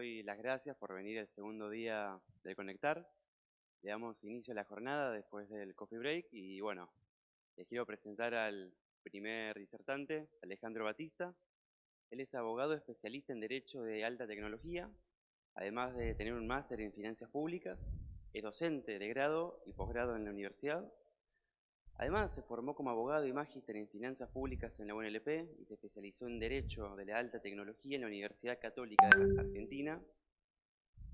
doy las gracias por venir el segundo día de Conectar. Le damos inicio a la jornada después del coffee break y bueno, les quiero presentar al primer disertante, Alejandro Batista. Él es abogado especialista en Derecho de Alta Tecnología, además de tener un máster en Finanzas Públicas, es docente de grado y posgrado en la universidad. Además, se formó como abogado y magíster en Finanzas Públicas en la UNLP y se especializó en Derecho de la Alta Tecnología en la Universidad Católica de Argentina.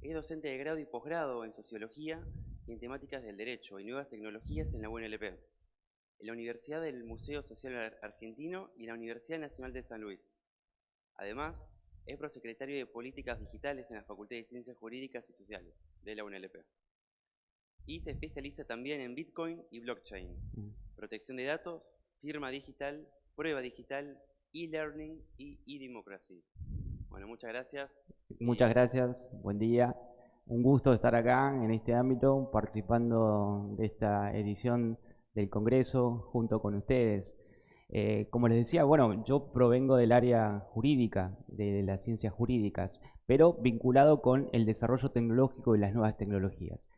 Es docente de grado y posgrado en Sociología y en temáticas del Derecho y Nuevas Tecnologías en la UNLP, en la Universidad del Museo Social Argentino y en la Universidad Nacional de San Luis. Además, es prosecretario de Políticas Digitales en la Facultad de Ciencias Jurídicas y Sociales de la UNLP. Y se especializa también en Bitcoin y blockchain, protección de datos, firma digital, prueba digital, e-learning y e-democracy. Bueno, muchas gracias. Muchas gracias, buen día. Un gusto estar acá en este ámbito, participando de esta edición del Congreso junto con ustedes. Como les decía, bueno, yo provengo del área jurídica, de las ciencias jurídicas, pero vinculado con el desarrollo tecnológico y las nuevas tecnologías.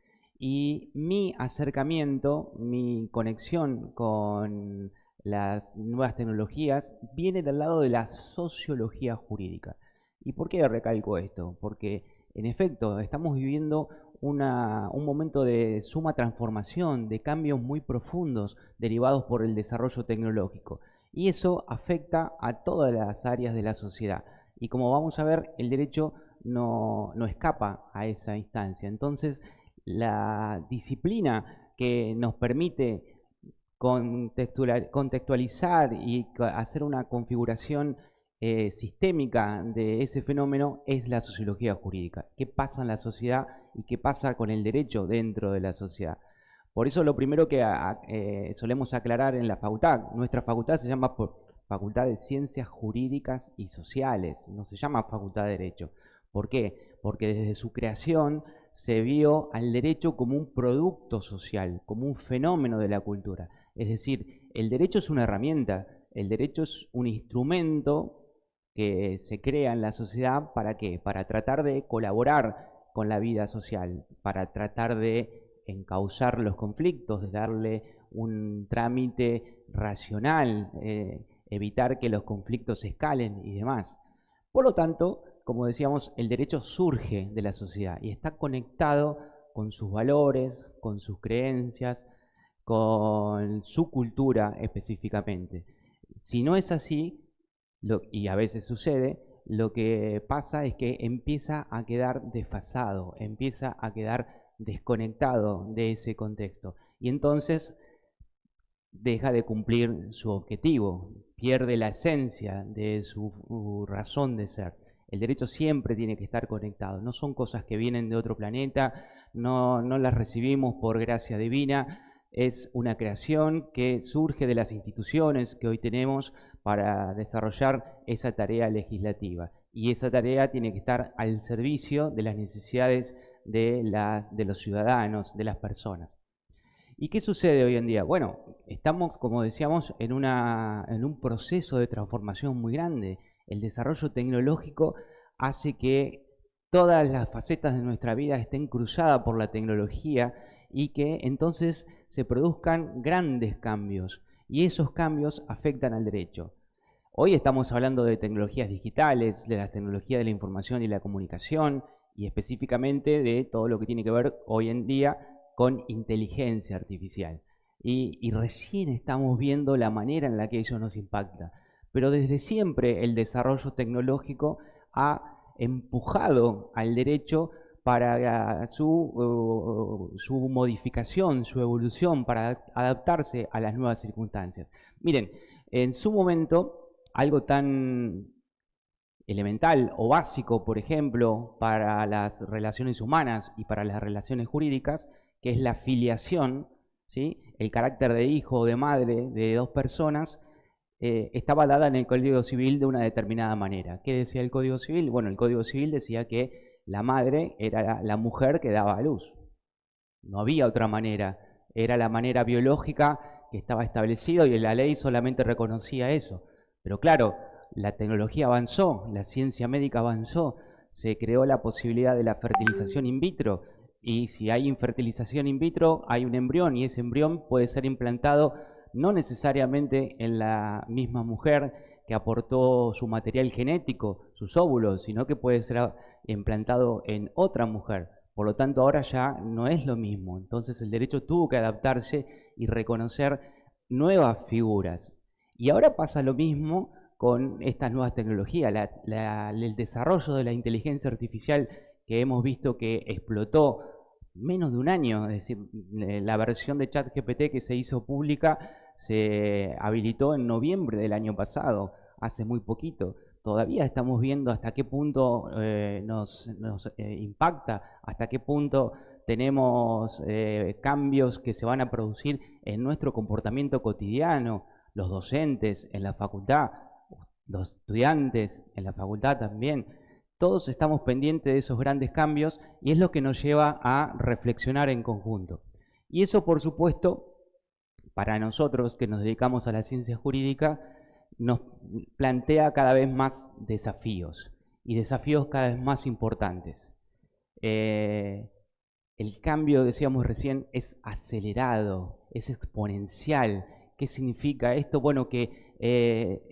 Y mi acercamiento, mi conexión con las nuevas tecnologías viene del lado de la sociología jurídica. ¿Y por qué recalco esto? Porque en efecto estamos viviendo un momento de suma transformación, de cambios muy profundos derivados por el desarrollo tecnológico. Y eso afecta a todas las áreas de la sociedad. Y como vamos a ver, el derecho no escapa a esa instancia. Entonces, la disciplina que nos permite contextualizar y hacer una configuración sistémica de ese fenómeno es la sociología jurídica. ¿Qué pasa en la sociedad y qué pasa con el derecho dentro de la sociedad? Por eso lo primero que solemos aclarar en la facultad, nuestra facultad se llama Facultad de Ciencias Jurídicas y Sociales, no se llama Facultad de Derecho. ¿Por qué? Porque desde su creación se vio al derecho como un producto social, como un fenómeno de la cultura. Es decir, el derecho es una herramienta, el derecho es un instrumento que se crea en la sociedad. ¿Para qué? Para tratar de colaborar con la vida social, para tratar de encauzar los conflictos, de darle un trámite racional, evitar que los conflictos escalen y demás. Por lo tanto, como decíamos, el derecho surge de la sociedad y está conectado con sus valores, con sus creencias, con su cultura específicamente. Si no es así, y a veces sucede, lo que pasa es que empieza a quedar desfasado, empieza a quedar desconectado de ese contexto. Y entonces deja de cumplir su objetivo, pierde la esencia de su razón de ser. El derecho siempre tiene que estar conectado, no son cosas que vienen de otro planeta, no las recibimos por gracia divina, es una creación que surge de las instituciones que hoy tenemos para desarrollar esa tarea legislativa. Y esa tarea tiene que estar al servicio de las necesidades de los ciudadanos, de las personas. ¿Y qué sucede hoy en día? Bueno, estamos, como decíamos, en un proceso de transformación muy grande. El desarrollo tecnológico hace que todas las facetas de nuestra vida estén cruzadas por la tecnología y que entonces se produzcan grandes cambios. Y esos cambios afectan al derecho. Hoy estamos hablando de tecnologías digitales, de la tecnología de la información y la comunicación, y específicamente de todo lo que tiene que ver hoy en día con inteligencia artificial. Y recién estamos viendo la manera en la que eso nos impacta. Pero desde siempre el desarrollo tecnológico ha empujado al derecho para su modificación, su evolución, para adaptarse a las nuevas circunstancias. Miren, en su momento, algo tan elemental o básico, por ejemplo, para las relaciones humanas y para las relaciones jurídicas, que es la filiación, ¿sí? El carácter de hijo o de madre de dos personas, estaba dada en el Código Civil de una determinada manera. ¿Qué decía el Código Civil? Bueno, el Código Civil decía que la madre era la mujer que daba a luz. No había otra manera. Era la manera biológica que estaba establecida y la ley solamente reconocía eso. Pero claro, la tecnología avanzó, la ciencia médica avanzó, se creó la posibilidad de la fertilización in vitro, y si hay infertilización in vitro, hay un embrión, y ese embrión puede ser implantado no necesariamente en la misma mujer que aportó su material genético, sus óvulos, sino que puede ser implantado en otra mujer. Por lo tanto, ahora ya no es lo mismo. Entonces el derecho tuvo que adaptarse y reconocer nuevas figuras. Y ahora pasa lo mismo con estas nuevas tecnologías. El desarrollo de la inteligencia artificial que hemos visto que explotó menos de un año, es decir, la versión de ChatGPT que se hizo pública se habilitó en noviembre del año pasado, hace muy poquito. Todavía estamos viendo hasta qué punto nos impacta, hasta qué punto tenemos cambios que se van a producir en nuestro comportamiento cotidiano, los docentes en la facultad, los estudiantes en la facultad también. Todos estamos pendientes de esos grandes cambios y es lo que nos lleva a reflexionar en conjunto. Y eso, por supuesto, para nosotros que nos dedicamos a la ciencia jurídica, nos plantea cada vez más desafíos y desafíos cada vez más importantes. El cambio, decíamos recién, es acelerado, es exponencial. ¿Qué significa esto? Bueno, que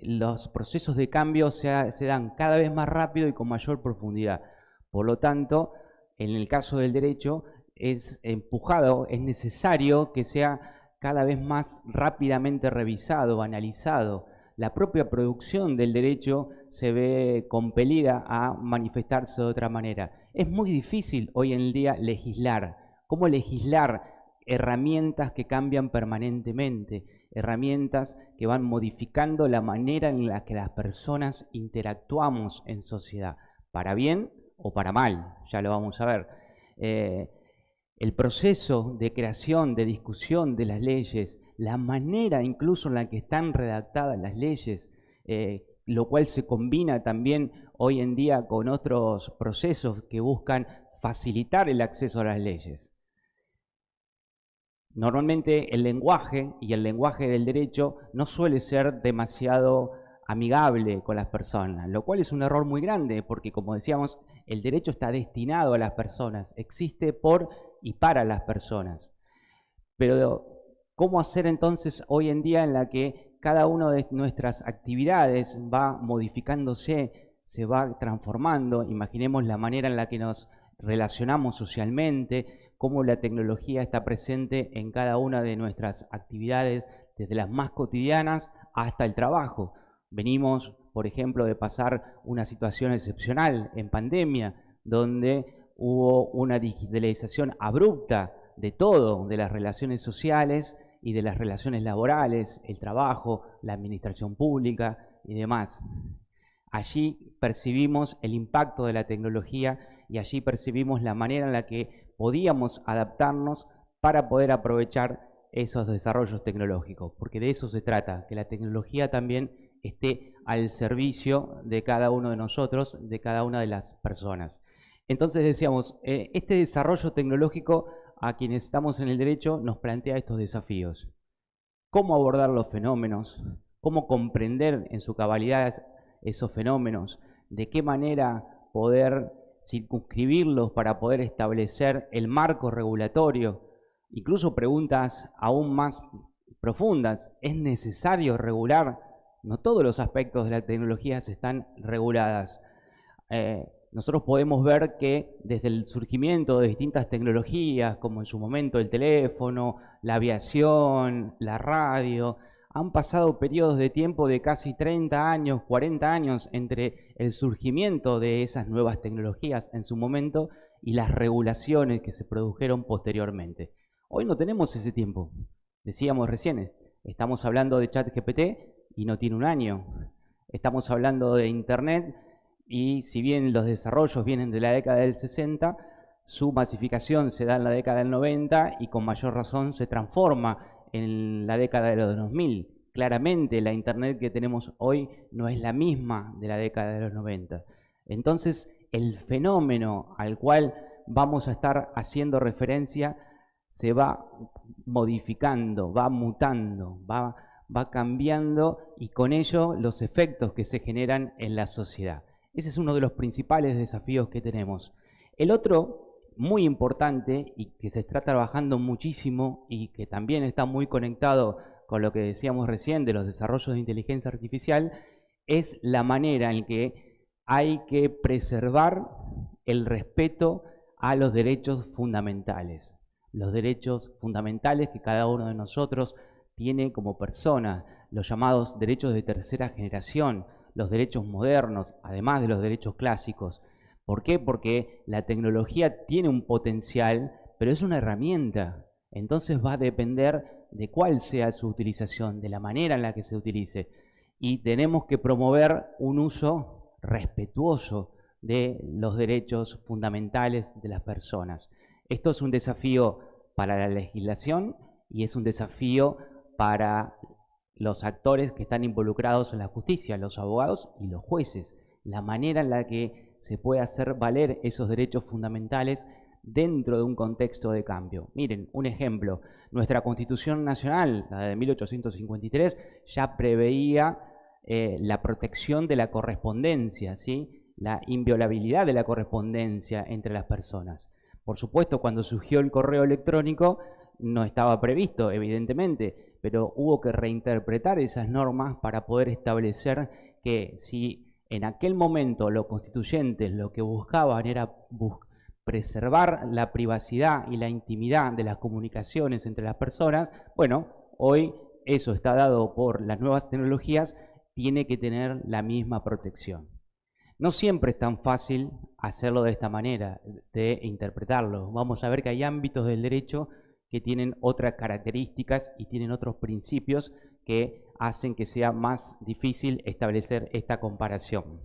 los procesos de cambio se dan cada vez más rápido y con mayor profundidad. Por lo tanto, en el caso del derecho, es empujado, es necesario que sea cada vez más rápidamente revisado, analizado. La propia producción del derecho se ve compelida a manifestarse de otra manera. Es muy difícil hoy en día legislar. ¿Cómo legislar herramientas que cambian permanentemente? Herramientas que van modificando la manera en la que las personas interactuamos en sociedad, para bien o para mal, ya lo vamos a ver. El proceso de creación, de discusión de las leyes, la manera incluso en la que están redactadas las leyes, lo cual se combina también hoy en día con otros procesos que buscan facilitar el acceso a las leyes. Normalmente el lenguaje y el lenguaje del derecho no suele ser demasiado amigable con las personas, lo cual es un error muy grande porque, como decíamos, el derecho está destinado a las personas, existe por y para las personas. Pero, ¿cómo hacer entonces hoy en día en la que cada una de nuestras actividades va modificándose, se va transformando? Imaginemos la manera en la que nos relacionamos socialmente, cómo la tecnología está presente en cada una de nuestras actividades, desde las más cotidianas hasta el trabajo. Venimos, por ejemplo, de pasar una situación excepcional en pandemia, donde hubo una digitalización abrupta de todo, de las relaciones sociales y de las relaciones laborales, el trabajo, la administración pública y demás. Allí percibimos el impacto de la tecnología y allí percibimos la manera en la que podíamos adaptarnos para poder aprovechar esos desarrollos tecnológicos, porque de eso se trata, que la tecnología también esté al servicio de cada uno de nosotros, de cada una de las personas. Entonces decíamos, este desarrollo tecnológico a quienes estamos en el derecho nos plantea estos desafíos. ¿Cómo abordar los fenómenos? ¿Cómo comprender en su cabalidad esos fenómenos? ¿De qué manera poder circunscribirlos para poder establecer el marco regulatorio? Incluso preguntas aún más profundas. ¿Es necesario regular? No todos los aspectos de la tecnología están reguladas. Nosotros podemos ver que desde el surgimiento de distintas tecnologías, como en su momento el teléfono, la aviación, la radio, han pasado periodos de tiempo de casi 30 años, 40 años entre el surgimiento de esas nuevas tecnologías en su momento y las regulaciones que se produjeron posteriormente. Hoy no tenemos ese tiempo. Decíamos recién, estamos hablando de ChatGPT y no tiene un año. Estamos hablando de Internet y si bien los desarrollos vienen de la década del 60, su masificación se da en la década del 90 y con mayor razón se transforma en la década de los 2000. Claramente la Internet que tenemos hoy no es la misma de la década de los 90. Entonces el fenómeno al cual vamos a estar haciendo referencia se va modificando, va mutando, va cambiando y con ello los efectos que se generan en la sociedad. Ese es uno de los principales desafíos que tenemos. El otro, muy importante y que se está trabajando muchísimo y que también está muy conectado con lo que decíamos recién de los desarrollos de inteligencia artificial, es la manera en que hay que preservar el respeto a los derechos fundamentales. Los derechos fundamentales que cada uno de nosotros tiene como persona, los llamados derechos de tercera generación, los derechos modernos, además de los derechos clásicos. ¿Por qué? Porque la tecnología tiene un potencial, pero es una herramienta. Entonces va a depender de cuál sea su utilización, de la manera en la que se utilice. Y tenemos que promover un uso respetuoso de los derechos fundamentales de las personas. Esto es un desafío para la legislación y es un desafío para los actores que están involucrados en la justicia, los abogados y los jueces. La manera en la que se puede hacer valer esos derechos fundamentales dentro de un contexto de cambio. Miren, un ejemplo, nuestra Constitución Nacional, la de 1853, ya preveía la protección de la correspondencia, ¿sí? La inviolabilidad de la correspondencia entre las personas. Por supuesto, cuando surgió el correo electrónico no estaba previsto, evidentemente, pero hubo que reinterpretar esas normas para poder establecer que si en aquel momento los constituyentes lo que buscaban era preservar la privacidad y la intimidad de las comunicaciones entre las personas, bueno, hoy eso está dado por las nuevas tecnologías, tiene que tener la misma protección. No siempre es tan fácil hacerlo de esta manera, de interpretarlo. Vamos a ver que hay ámbitos del derecho que tienen otras características y tienen otros principios que hacen que sea más difícil establecer esta comparación.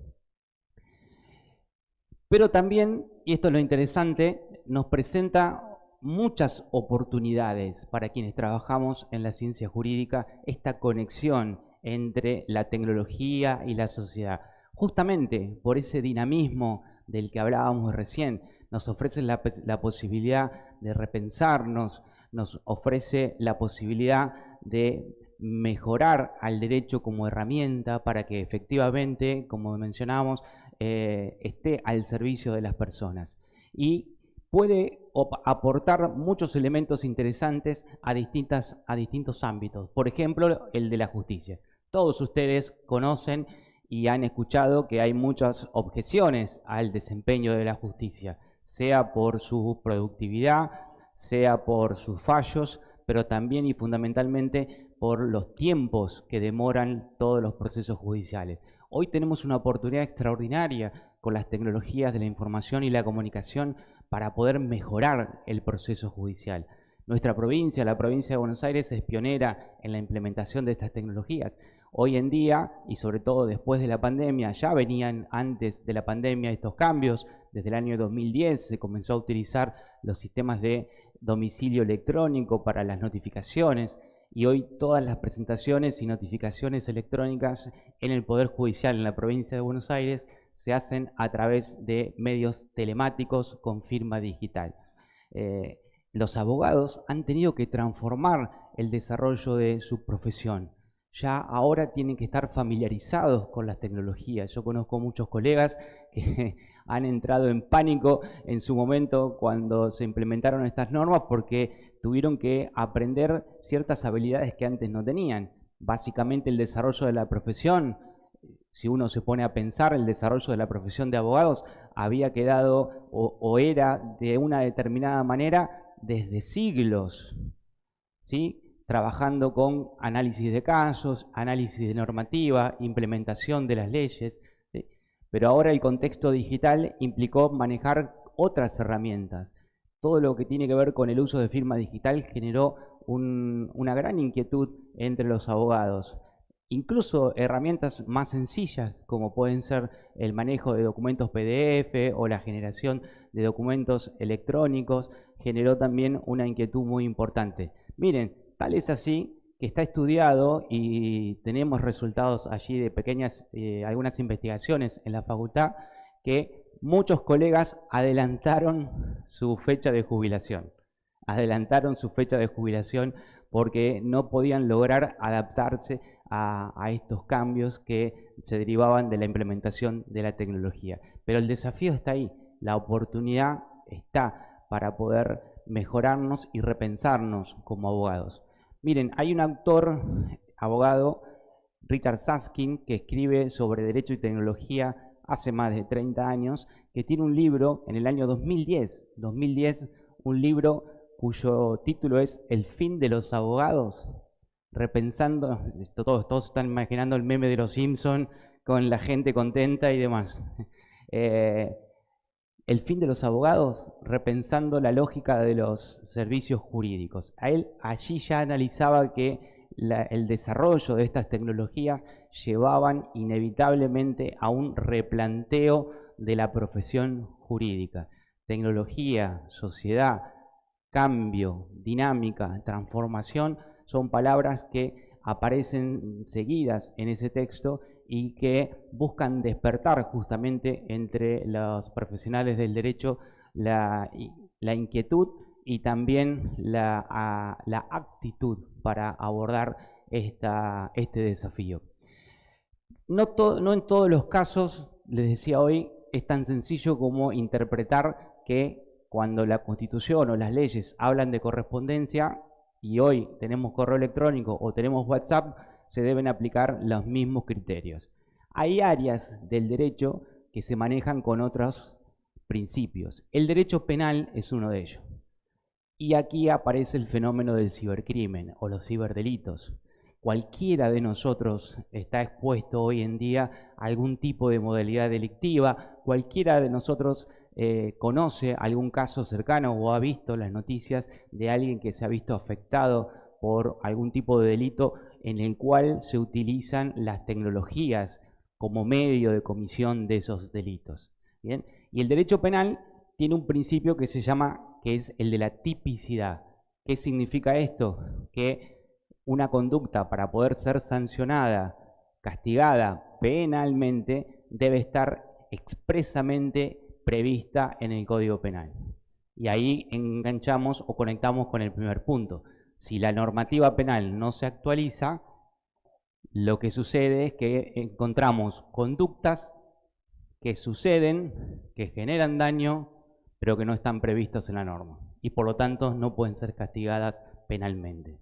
Pero también, y esto es lo interesante, nos presenta muchas oportunidades para quienes trabajamos en la ciencia jurídica, esta conexión entre la tecnología y la sociedad. Justamente por ese dinamismo del que hablábamos recién, nos ofrece la posibilidad de repensarnos, nos ofrece la posibilidad de mejorar al derecho como herramienta para que efectivamente, como mencionábamos, esté al servicio de las personas. Y puede aportar muchos elementos interesantes a distintos ámbitos. Por ejemplo, el de la justicia. Todos ustedes conocen y han escuchado que hay muchas objeciones al desempeño de la justicia, sea por su productividad, sea por sus fallos, pero también y fundamentalmente por los tiempos que demoran todos los procesos judiciales. Hoy tenemos una oportunidad extraordinaria con las tecnologías de la información y la comunicación para poder mejorar el proceso judicial. Nuestra provincia, la provincia de Buenos Aires, es pionera en la implementación de estas tecnologías. Hoy en día, y sobre todo después de la pandemia, ya venían antes de la pandemia estos cambios. Desde el año 2010 se comenzó a utilizar los sistemas de domicilio electrónico para las notificaciones y hoy todas las presentaciones y notificaciones electrónicas en el Poder Judicial en la provincia de Buenos Aires se hacen a través de medios telemáticos con firma digital. Los abogados han tenido que transformar el desarrollo de su profesión. Ya ahora tienen que estar familiarizados con las tecnologías. Yo conozco muchos colegas que han entrado en pánico en su momento cuando se implementaron estas normas porque tuvieron que aprender ciertas habilidades que antes no tenían. Básicamente el desarrollo de la profesión, si uno se pone a pensar, el desarrollo de la profesión de abogados había quedado o era de una determinada manera desde siglos, ¿sí? Trabajando con análisis de casos, análisis de normativa, implementación de las leyes, ¿sí? Pero ahora el contexto digital implicó manejar otras herramientas. Todo lo que tiene que ver con el uso de firma digital generó una gran inquietud entre los abogados. Incluso herramientas más sencillas, como pueden ser el manejo de documentos PDF o la generación de documentos electrónicos, generó también una inquietud muy importante. Miren, tal es así que está estudiado y tenemos resultados allí de pequeñas, algunas investigaciones en la facultad, que muchos colegas adelantaron su fecha de jubilación. Adelantaron su fecha de jubilación porque no podían lograr adaptarse a estos cambios que se derivaban de la implementación de la tecnología. Pero el desafío está ahí, la oportunidad está para poder mejorarnos y repensarnos como abogados. Miren, hay un autor, abogado, Richard Susskind, que escribe sobre derecho y tecnología hace más de 30 años, que tiene un libro en el año 2010, un libro cuyo título es El fin de los abogados, repensando, todos están imaginando el meme de los Simpsons con la gente contenta y demás. El fin de los abogados, repensando la lógica de los servicios jurídicos. Allí ya analizaba que el desarrollo de estas tecnologías llevaban inevitablemente a un replanteo de la profesión jurídica. Tecnología, sociedad, cambio, dinámica, transformación, son palabras que aparecen seguidas en ese texto y que buscan despertar justamente entre los profesionales del derecho la inquietud y también la actitud para abordar este desafío. No en todos los casos, les decía hoy, es tan sencillo como interpretar que cuando la Constitución o las leyes hablan de correspondencia y hoy tenemos correo electrónico o tenemos WhatsApp, se deben aplicar los mismos criterios. Hay áreas del derecho que se manejan con otros principios. El derecho penal es uno de ellos. Y aquí aparece el fenómeno del cibercrimen o los ciberdelitos. Cualquiera de nosotros está expuesto hoy en día a algún tipo de modalidad delictiva, cualquiera de nosotros conoce algún caso cercano o ha visto las noticias de alguien que se ha visto afectado por algún tipo de delito en el cual se utilizan las tecnologías como medio de comisión de esos delitos. ¿Bien? Y el derecho penal tiene un principio que se llama, que es el de la tipicidad. ¿Qué significa esto? Que una conducta para poder ser sancionada, castigada penalmente, debe estar expresamente prevista en el Código Penal. Y ahí enganchamos o conectamos con el primer punto. Si la normativa penal no se actualiza, lo que sucede es que encontramos conductas que suceden, que generan daño, pero que no están previstas en la norma y por lo tanto no pueden ser castigadas penalmente.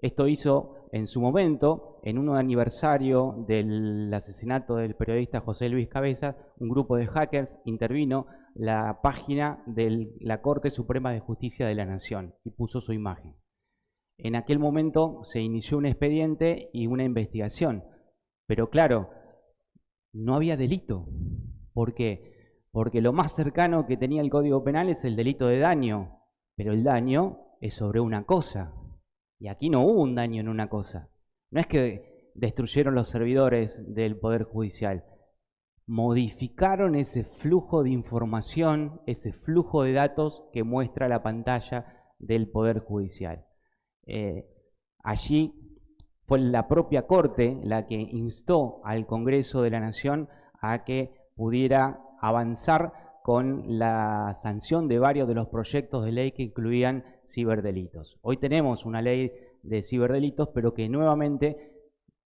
Esto hizo en su momento, en un aniversario del asesinato del periodista José Luis Cabezas, un grupo de hackers intervino la página de la Corte Suprema de Justicia de la Nación y puso su imagen. En aquel momento se inició un expediente y una investigación, pero claro, no había delito. ¿Por qué? Porque lo más cercano que tenía el Código Penal es el delito de daño, pero el daño es sobre una cosa. Y aquí no hubo un daño en una cosa. No es que destruyeron los servidores del Poder Judicial. Modificaron ese flujo de información, ese flujo de datos que muestra la pantalla del Poder Judicial. Allí fue la propia Corte la que instó al Congreso de la Nación a que pudiera avanzar con la sanción de varios de los proyectos de ley que incluían ciberdelitos. Hoy tenemos una ley de ciberdelitos, pero que nuevamente,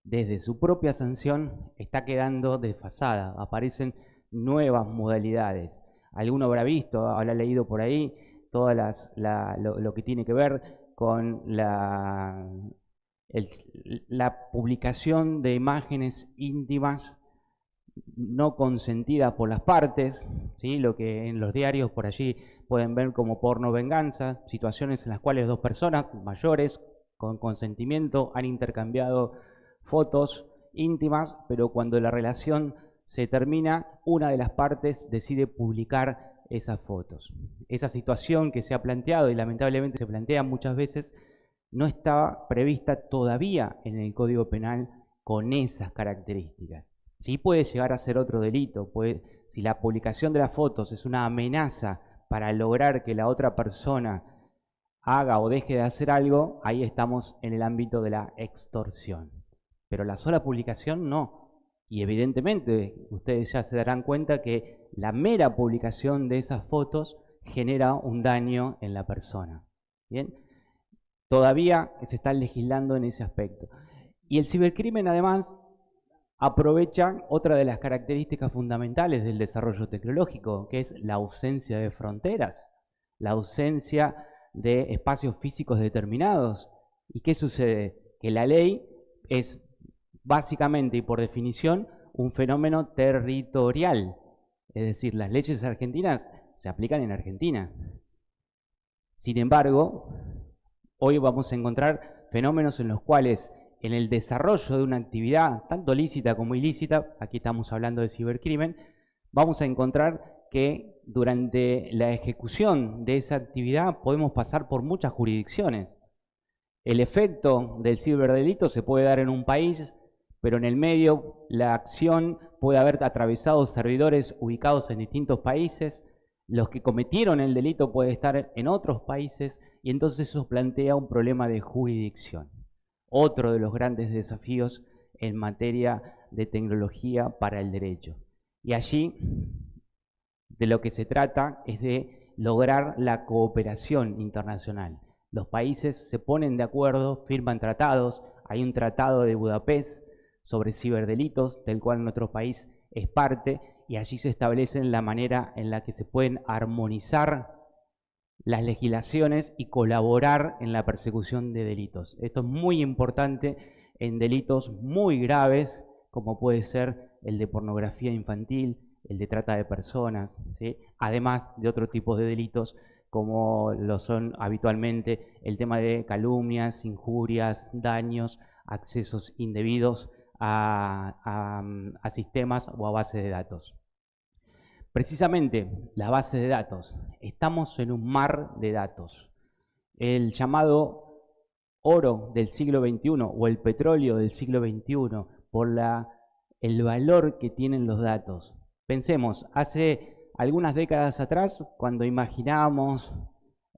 desde su propia sanción, está quedando desfasada. Aparecen nuevas modalidades. Alguno habrá visto, habrá leído por ahí, todas lo que tiene que ver con la publicación de imágenes íntimas no consentidas por las partes, ¿sí? Lo que en los diarios por allí pueden ver como porno venganza, situaciones en las cuales dos personas mayores con consentimiento han intercambiado fotos íntimas, pero cuando la relación se termina, una de las partes decide publicar esas fotos. Esa situación que se ha planteado y lamentablemente se plantea muchas veces no está prevista todavía en el Código Penal con esas características. Sí puede llegar a ser otro delito, si la publicación de las fotos es una amenaza para lograr que la otra persona haga o deje de hacer algo, ahí estamos en el ámbito de la extorsión. Pero la sola publicación no. Y evidentemente ustedes ya se darán cuenta que la mera publicación de esas fotos genera un daño en la persona. ¿Bien? Todavía se está legislando en ese aspecto. Y el cibercrimen además aprovecha otra de las características fundamentales del desarrollo tecnológico, que es la ausencia de fronteras, la ausencia de espacios físicos determinados. ¿Y qué sucede? Que la ley es básicamente y por definición un fenómeno territorial. Es decir, las leyes argentinas se aplican en Argentina. Sin embargo, hoy vamos a encontrar fenómenos en los cuales en el desarrollo de una actividad, tanto lícita como ilícita, aquí estamos hablando de cibercrimen, vamos a encontrar que durante la ejecución de esa actividad podemos pasar por muchas jurisdicciones. El efecto del ciberdelito se puede dar en un país, pero en el medio la acción puede haber atravesado servidores ubicados en distintos países, los que cometieron el delito pueden estar en otros países, y entonces eso plantea un problema de jurisdicción. Otro de los grandes desafíos en materia de tecnología para el derecho. Y allí de lo que se trata es de lograr la cooperación internacional. Los países se ponen de acuerdo, firman tratados, hay un tratado de Budapest sobre ciberdelitos, del cual nuestro país es parte, y allí se establecen la manera en la que se pueden armonizar las legislaciones y colaborar en la persecución de delitos. Esto es muy importante en delitos muy graves, como puede ser el de pornografía infantil, el de trata de personas, ¿sí? Además de otro tipo de delitos como lo son habitualmente el tema de calumnias, injurias, daños, accesos indebidos a sistemas o a bases de datos. Precisamente la base de datos. Estamos en un mar de datos. El llamado oro del siglo XXI o el petróleo del siglo XXI por el valor que tienen los datos. Pensemos, hace algunas décadas atrás, cuando imaginábamos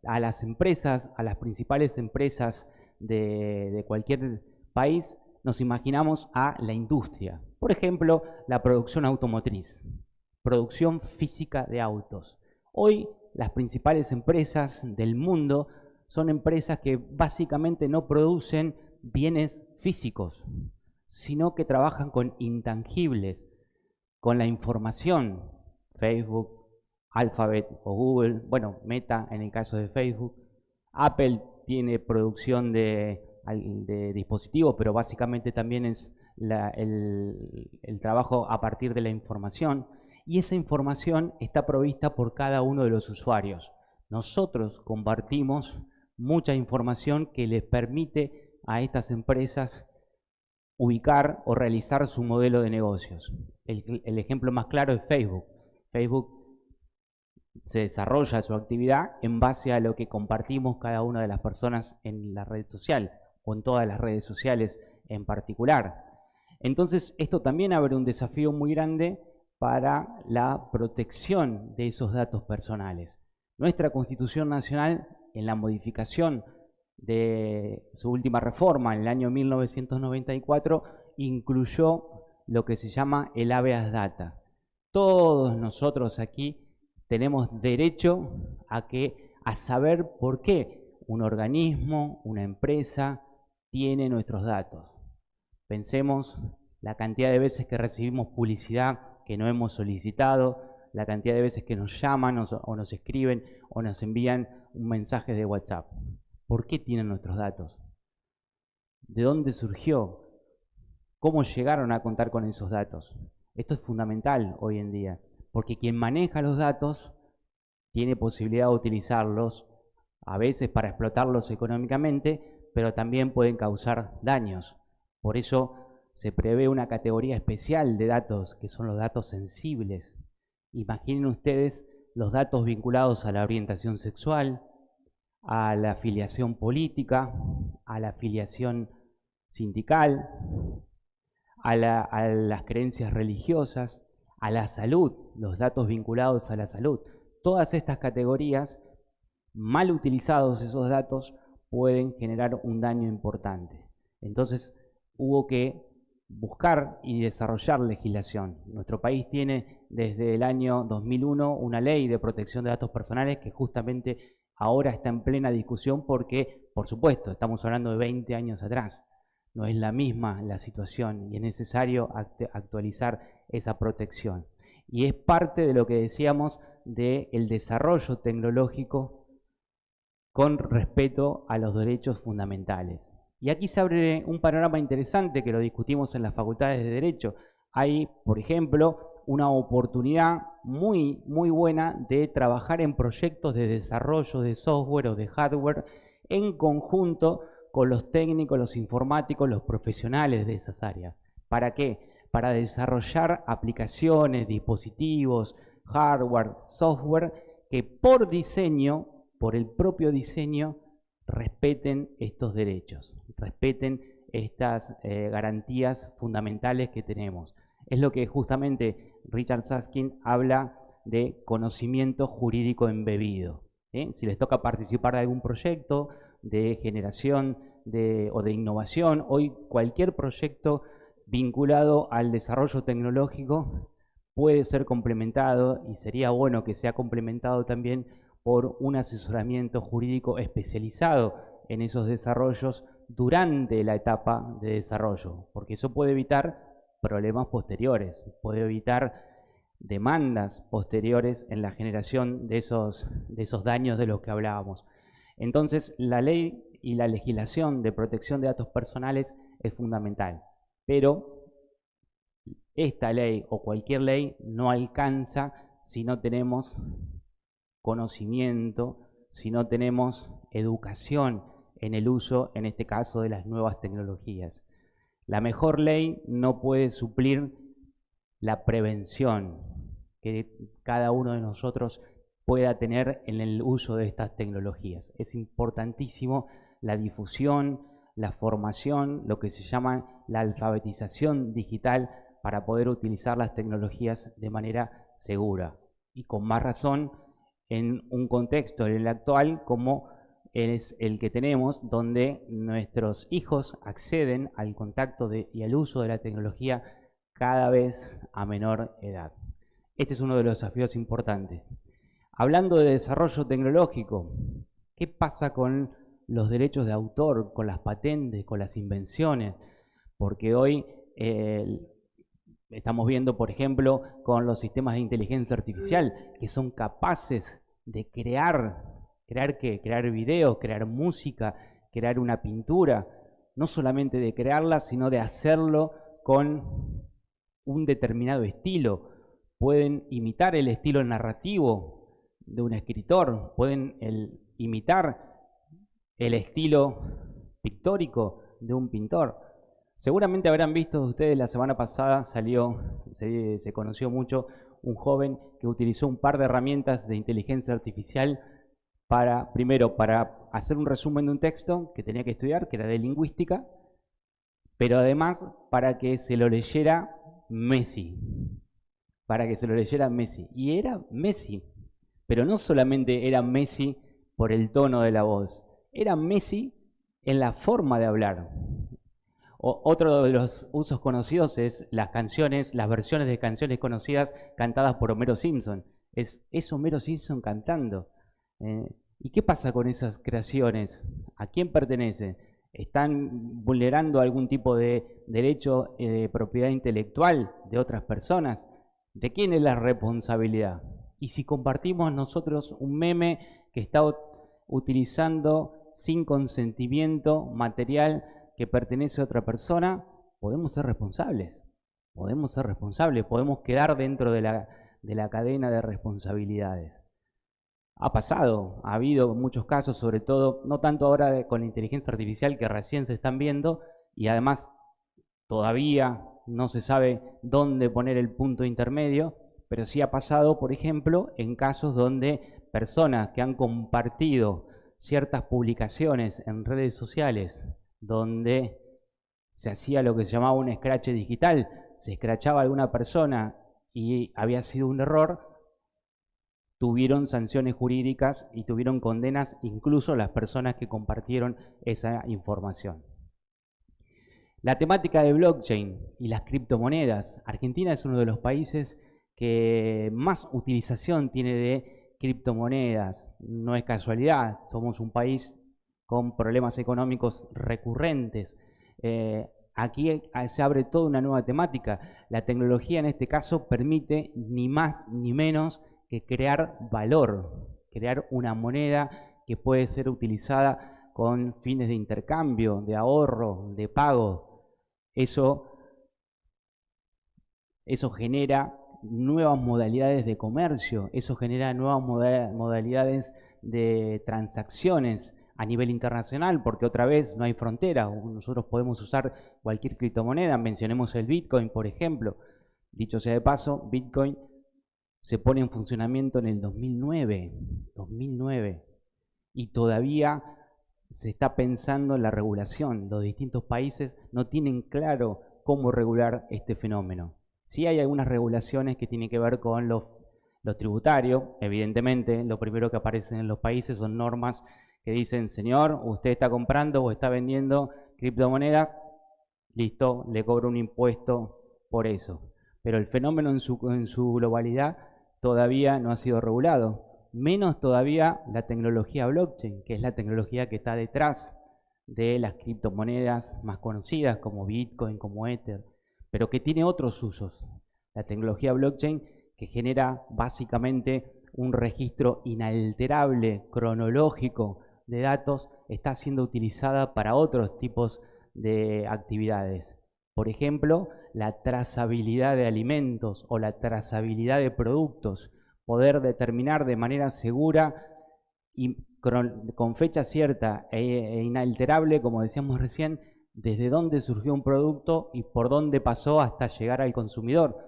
a las empresas, a las principales empresas de cualquier país, nos imaginamos a la industria. Por ejemplo, la producción automotriz, producción física de autos. Hoy las principales empresas del mundo son empresas que básicamente no producen bienes físicos, sino que trabajan con intangibles, con la información. Facebook, Alphabet o Google, bueno, Meta en el caso de Facebook. Apple tiene producción de dispositivos, pero básicamente también es el trabajo a partir de la información. Y esa información está provista por cada uno de los usuarios. Nosotros compartimos mucha información que les permite a estas empresas ubicar o realizar su modelo de negocios. El ejemplo más claro es Facebook. Facebook se desarrolla su actividad en base a lo que compartimos cada una de las personas en la red social o en todas las redes sociales en particular. Entonces, esto también abre un desafío muy grande para la protección de esos datos personales. Nuestra Constitución Nacional, en la modificación de su última reforma en el año 1994, incluyó lo que se llama el habeas data. Todos nosotros aquí tenemos derecho a saber por qué un organismo, una empresa, tiene nuestros datos. Pensemos la cantidad de veces que recibimos publicidad que no hemos solicitado, la cantidad de veces que nos llaman o nos escriben o nos envían un mensaje de WhatsApp. ¿Por qué tienen nuestros datos? ¿De dónde surgió? ¿Cómo llegaron a contar con esos datos? Esto es fundamental hoy en día, porque quien maneja los datos tiene posibilidad de utilizarlos, a veces para explotarlos económicamente, pero también pueden causar daños. Por eso se prevé una categoría especial de datos, que son los datos sensibles. Imaginen ustedes los datos vinculados a la orientación sexual, a la afiliación política, a la afiliación sindical, a las creencias religiosas, a la salud, los datos vinculados a la salud. Todas estas categorías, mal utilizados esos datos, pueden generar un daño importante. Entonces, hubo que buscar y desarrollar legislación. Nuestro país tiene desde el año 2001 una ley de protección de datos personales que justamente ahora está en plena discusión porque, por supuesto, estamos hablando de 20 años atrás, no es la misma la situación y es necesario actualizar esa protección. Y es parte de lo que decíamos del desarrollo tecnológico con respeto a los derechos fundamentales. Y aquí se abre un panorama interesante que lo discutimos en las facultades de Derecho. Hay, por ejemplo, una oportunidad muy buena de trabajar en proyectos de desarrollo de software o de hardware en conjunto con los técnicos, los informáticos, los profesionales de esas áreas. ¿Para qué? Para desarrollar aplicaciones, dispositivos, hardware, software que por diseño, por el propio diseño, respeten estos derechos, respeten estas garantías fundamentales que tenemos. Es lo que justamente Richard Susskind habla de conocimiento jurídico embebido. Si les toca participar de algún proyecto de generación o de innovación, hoy cualquier proyecto vinculado al desarrollo tecnológico puede ser complementado y sería bueno que sea complementado también por un asesoramiento jurídico especializado en esos desarrollos durante la etapa de desarrollo, porque eso puede evitar problemas posteriores, puede evitar demandas posteriores en la generación de esos daños de los que hablábamos. Entonces, la ley y la legislación de protección de datos personales es fundamental, pero esta ley o cualquier ley no alcanza si no tenemos conocimiento, si no tenemos educación en el uso, en este caso, de las nuevas tecnologías. La mejor ley no puede suplir la prevención que cada uno de nosotros pueda tener en el uso de estas tecnologías. Es importantísimo la difusión, la formación, lo que se llama la alfabetización digital para poder utilizar las tecnologías de manera segura. Y con más razón en un contexto, en el actual, como es el que tenemos, donde nuestros hijos acceden al contacto y al uso de la tecnología cada vez a menor edad. Este es uno de los desafíos importantes. Hablando de desarrollo tecnológico, ¿qué pasa con los derechos de autor, con las patentes, con las invenciones? Porque hoy estamos viendo, por ejemplo, con los sistemas de inteligencia artificial que son capaces de crear videos, crear música, crear una pintura, no solamente de crearla, sino de hacerlo con un determinado estilo. Pueden imitar el estilo narrativo de un escritor, pueden imitar el estilo pictórico de un pintor. Seguramente habrán visto ustedes, la semana pasada se conoció mucho un joven que utilizó un par de herramientas de inteligencia artificial primero para hacer un resumen de un texto que tenía que estudiar, que era de lingüística, pero además para que se lo leyera Messi. Y era Messi, pero no solamente era Messi por el tono de la voz, era Messi en la forma de hablar. Otro de los usos conocidos es las versiones de canciones conocidas cantadas por Homero Simpson. Es Homero Simpson cantando. ¿Y qué pasa con esas creaciones? ¿A quién pertenecen? ¿Están vulnerando algún tipo de derecho de propiedad intelectual de otras personas? ¿De quién es la responsabilidad? Y si compartimos nosotros un meme que está utilizando sin consentimiento material que pertenece a otra persona, podemos ser responsables. Podemos quedar dentro de la cadena de responsabilidades. Ha pasado, ha habido muchos casos, sobre todo, no tanto ahora con la inteligencia artificial que recién se están viendo, y además todavía no se sabe dónde poner el punto intermedio, pero sí ha pasado, por ejemplo, en casos donde personas que han compartido ciertas publicaciones en redes sociales, donde se hacía lo que se llamaba un escrache digital, se escrachaba a alguna persona y había sido un error, tuvieron sanciones jurídicas y tuvieron condenas incluso las personas que compartieron esa información. La temática de blockchain y las criptomonedas. Argentina es uno de los países que más utilización tiene de criptomonedas. No es casualidad, somos un país con problemas económicos recurrentes. Aquí se abre toda una nueva temática. La tecnología en este caso permite ni más ni menos que crear valor, crear una moneda que puede ser utilizada con fines de intercambio, de ahorro, de pago. Eso genera nuevas modalidades de comercio, eso genera nuevas modalidades de transacciones a nivel internacional, porque otra vez no hay frontera, nosotros podemos usar cualquier criptomoneda, mencionemos el Bitcoin, por ejemplo. Dicho sea de paso, Bitcoin se pone en funcionamiento en el 2009, y todavía se está pensando en la regulación. Los distintos países no tienen claro cómo regular este fenómeno. Sí hay algunas regulaciones que tienen que ver con lo tributario. Evidentemente, lo primero que aparece en los países son normas que dicen, señor, usted está comprando o está vendiendo criptomonedas, listo, le cobro un impuesto por eso. Pero el fenómeno en su globalidad todavía no ha sido regulado. Menos todavía la tecnología blockchain, que es la tecnología que está detrás de las criptomonedas más conocidas como Bitcoin, como Ether, pero que tiene otros usos. La tecnología blockchain, que genera básicamente un registro inalterable, cronológico de datos, está siendo utilizada para otros tipos de actividades. Por ejemplo, la trazabilidad de alimentos o la trazabilidad de productos, poder determinar de manera segura y con fecha cierta e inalterable, como decíamos recién, desde dónde surgió un producto y por dónde pasó hasta llegar al consumidor.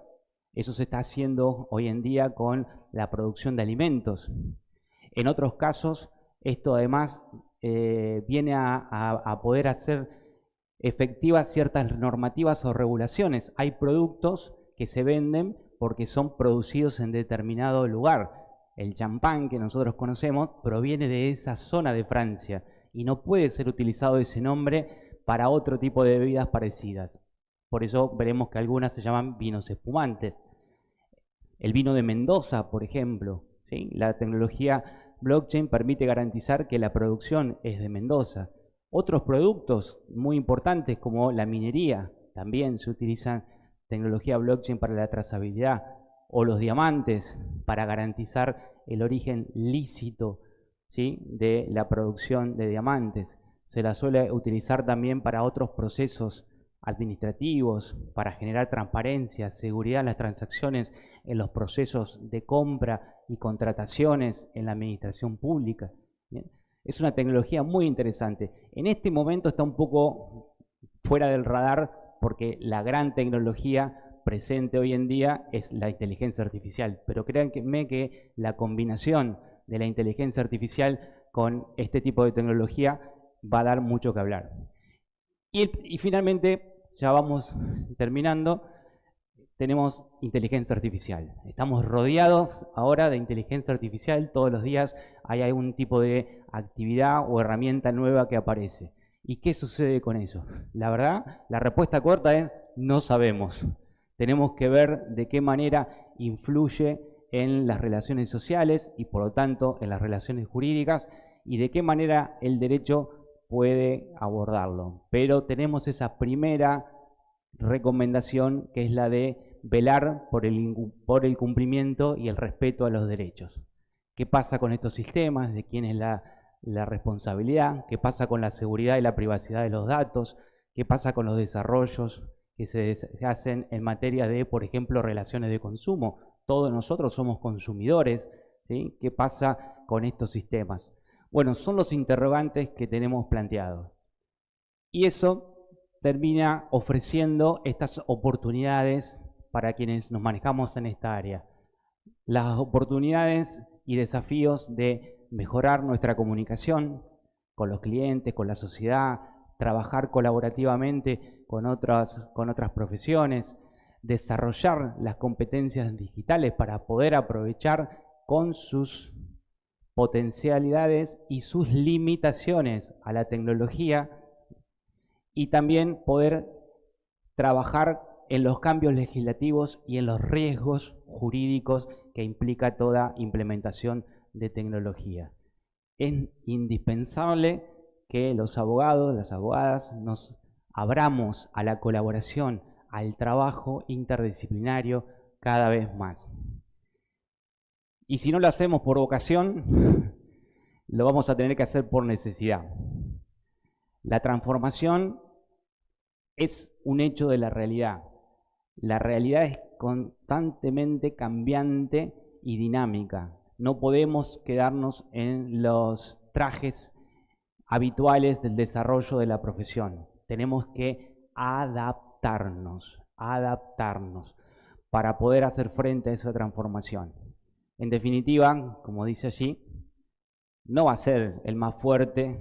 Eso se está haciendo hoy en día con la producción de alimentos. En otros casos, esto además viene a poder hacer efectivas ciertas normativas o regulaciones. Hay productos que se venden porque son producidos en determinado lugar. El champán que nosotros conocemos proviene de esa zona de Francia y no puede ser utilizado ese nombre para otro tipo de bebidas parecidas. Por eso veremos que algunas se llaman vinos espumantes. El vino de Mendoza, por ejemplo, ¿sí? La tecnología blockchain permite garantizar que la producción es de Mendoza. Otros productos muy importantes como la minería, también se utilizan tecnología blockchain para la trazabilidad, o los diamantes para garantizar el origen lícito, ¿sí?, de la producción de diamantes. Se la suele utilizar también para otros procesos administrativos, para generar transparencia, seguridad en las transacciones, en los procesos de compra y contrataciones en la administración pública. ¿Bien? Es una tecnología muy interesante. En este momento está un poco fuera del radar porque la gran tecnología presente hoy en día es la inteligencia artificial, pero créanme que la combinación de la inteligencia artificial con este tipo de tecnología va a dar mucho que hablar. Y finalmente, ya vamos terminando, tenemos inteligencia artificial. Estamos rodeados ahora de inteligencia artificial, todos los días hay algún tipo de actividad o herramienta nueva que aparece. ¿Y qué sucede con eso? La verdad, la respuesta corta es no sabemos. Tenemos que ver de qué manera influye en las relaciones sociales y por lo tanto en las relaciones jurídicas y de qué manera el derecho puede abordarlo. Pero tenemos esa primera recomendación que es la de velar por el cumplimiento y el respeto a los derechos. ¿Qué pasa con estos sistemas? ¿De quién es la responsabilidad? ¿Qué pasa con la seguridad y la privacidad de los datos? ¿Qué pasa con los desarrollos que se hacen en materia de, por ejemplo, relaciones de consumo? Todos nosotros somos consumidores, ¿sí? ¿Qué pasa con estos sistemas? Bueno, son los interrogantes que tenemos planteados. Y eso termina ofreciendo estas oportunidades para quienes nos manejamos en esta área. Las oportunidades y desafíos de mejorar nuestra comunicación con los clientes, con la sociedad, trabajar colaborativamente con otras profesiones, desarrollar las competencias digitales para poder aprovechar con sus potencialidades y sus limitaciones a la tecnología, y también poder trabajar en los cambios legislativos y en los riesgos jurídicos que implica toda implementación de tecnología. Es indispensable que los abogados, las abogadas, nos abramos a la colaboración, al trabajo interdisciplinario cada vez más. Y si no lo hacemos por vocación, lo vamos a tener que hacer por necesidad. La transformación es un hecho de la realidad. La realidad es constantemente cambiante y dinámica. No podemos quedarnos en los trajes habituales del desarrollo de la profesión. Tenemos que adaptarnos para poder hacer frente a esa transformación. En definitiva, como dice allí, no va a ser el más fuerte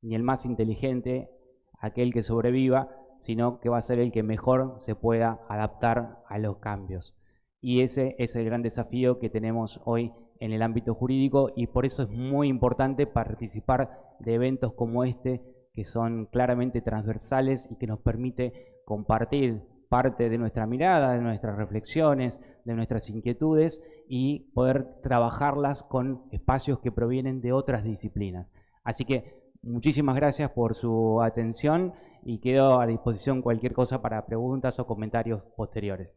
ni el más inteligente aquel que sobreviva, sino que va a ser el que mejor se pueda adaptar a los cambios. Y ese es el gran desafío que tenemos hoy en el ámbito jurídico, y por eso es muy importante participar de eventos como este, que son claramente transversales y que nos permite compartir parte de nuestra mirada, de nuestras reflexiones, de nuestras inquietudes, y poder trabajarlas con espacios que provienen de otras disciplinas. Así que muchísimas gracias por su atención y quedo a disposición cualquier cosa para preguntas o comentarios posteriores.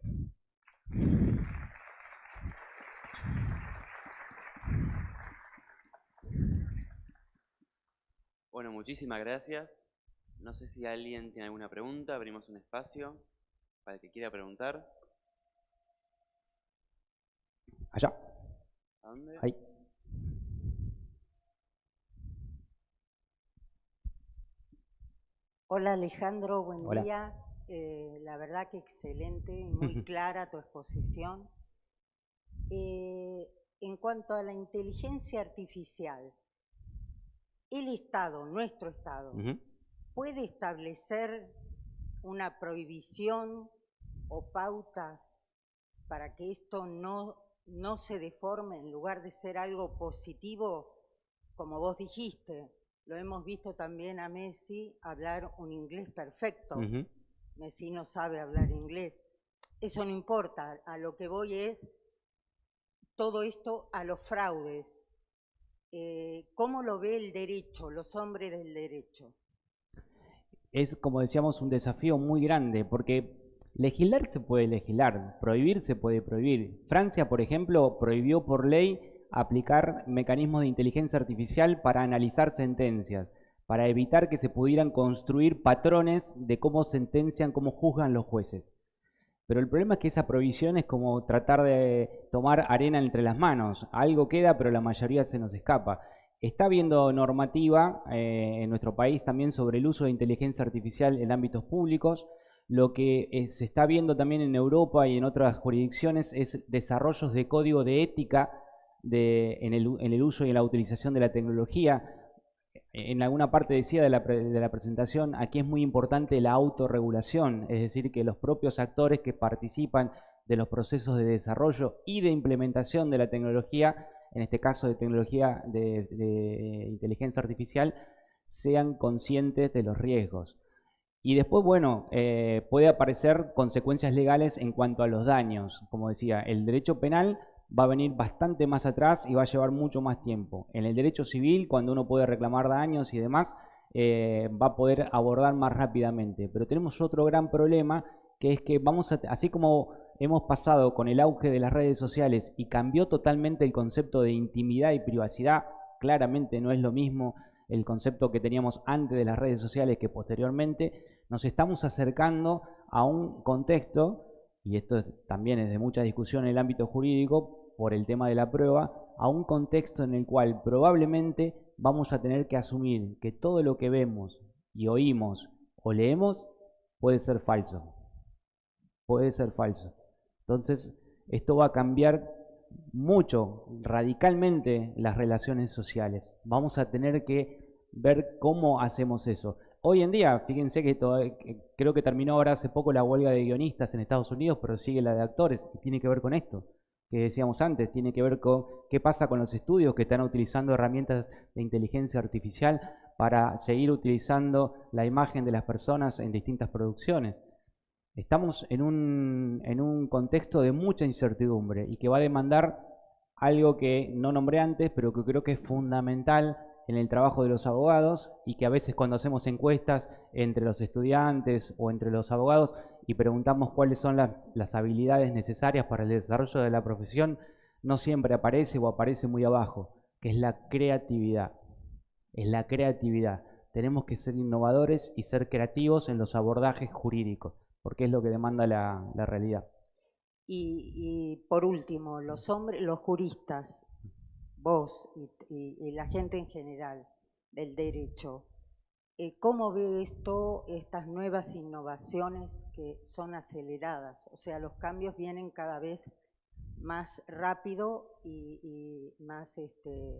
Bueno, muchísimas gracias. No sé si alguien tiene alguna pregunta. Abrimos un espacio para el que quiera preguntar. Allá. ¿A dónde? Ahí. Hola Alejandro, buen Hola. día. La verdad que excelente y muy clara tu exposición. En cuanto a la inteligencia artificial, el Estado, nuestro Estado, ¿puede establecer una prohibición o pautas para que esto no se deforme en lugar de ser algo positivo? Como vos dijiste, lo hemos visto también a Messi hablar un inglés perfecto. Messi no sabe hablar inglés. Eso no importa, a lo que voy es todo esto a los fraudes. ¿Cómo lo ve el derecho, los hombres del derecho? Es, como decíamos, un desafío muy grande, porque legislar se puede legislar, prohibir se puede prohibir. Francia, por ejemplo, prohibió por ley aplicar mecanismos de inteligencia artificial para analizar sentencias, para evitar que se pudieran construir patrones de cómo sentencian, cómo juzgan los jueces. Pero el problema es que esa prohibición es como tratar de tomar arena entre las manos. Algo queda, pero la mayoría se nos escapa. Está habiendo normativa en nuestro país también sobre el uso de inteligencia artificial en ámbitos públicos. Lo que se está viendo también en Europa y en otras jurisdicciones es desarrollos de código de ética en el uso y en la utilización de la tecnología. En alguna parte decía de la presentación, aquí es muy importante la autorregulación, es decir, que los propios actores que participan de los procesos de desarrollo y de implementación de la tecnología, en este caso de tecnología de inteligencia artificial, sean conscientes de los riesgos. Y después, bueno, puede aparecer consecuencias legales en cuanto a los daños. Como decía, el derecho penal va a venir bastante más atrás y va a llevar mucho más tiempo. En el derecho civil, cuando uno puede reclamar daños y demás, va a poder abordar más rápidamente. Pero tenemos otro gran problema, que es que así como hemos pasado con el auge de las redes sociales y cambió totalmente el concepto de intimidad y privacidad, claramente no es lo mismo el concepto que teníamos antes de las redes sociales que posteriormente, nos estamos acercando a un contexto, y esto también es de mucha discusión en el ámbito jurídico, por el tema de la prueba, a un contexto en el cual probablemente vamos a tener que asumir que todo lo que vemos y oímos o leemos puede ser falso. Puede ser falso. Entonces, esto va a cambiar mucho, radicalmente, las relaciones sociales. Vamos a tener que ver cómo hacemos eso. Hoy en día, fíjense que creo que terminó ahora hace poco la huelga de guionistas en Estados Unidos, pero sigue la de actores, y tiene que ver con esto que decíamos antes, tiene que ver con qué pasa con los estudios que están utilizando herramientas de inteligencia artificial para seguir utilizando la imagen de las personas en distintas producciones. Estamos en un contexto de mucha incertidumbre y que va a demandar algo que no nombré antes, pero que creo que es fundamental en el trabajo de los abogados y que a veces cuando hacemos encuestas entre los estudiantes o entre los abogados y preguntamos cuáles son las habilidades necesarias para el desarrollo de la profesión, no siempre aparece o aparece muy abajo, que es la creatividad. Es la creatividad. Tenemos que ser innovadores y ser creativos en los abordajes jurídicos, porque es lo que demanda la realidad. Y por último, los hombres, los juristas, vos y la gente en general del derecho, ¿cómo ve esto, estas nuevas innovaciones que son aceleradas? O sea, los cambios vienen cada vez más rápido y más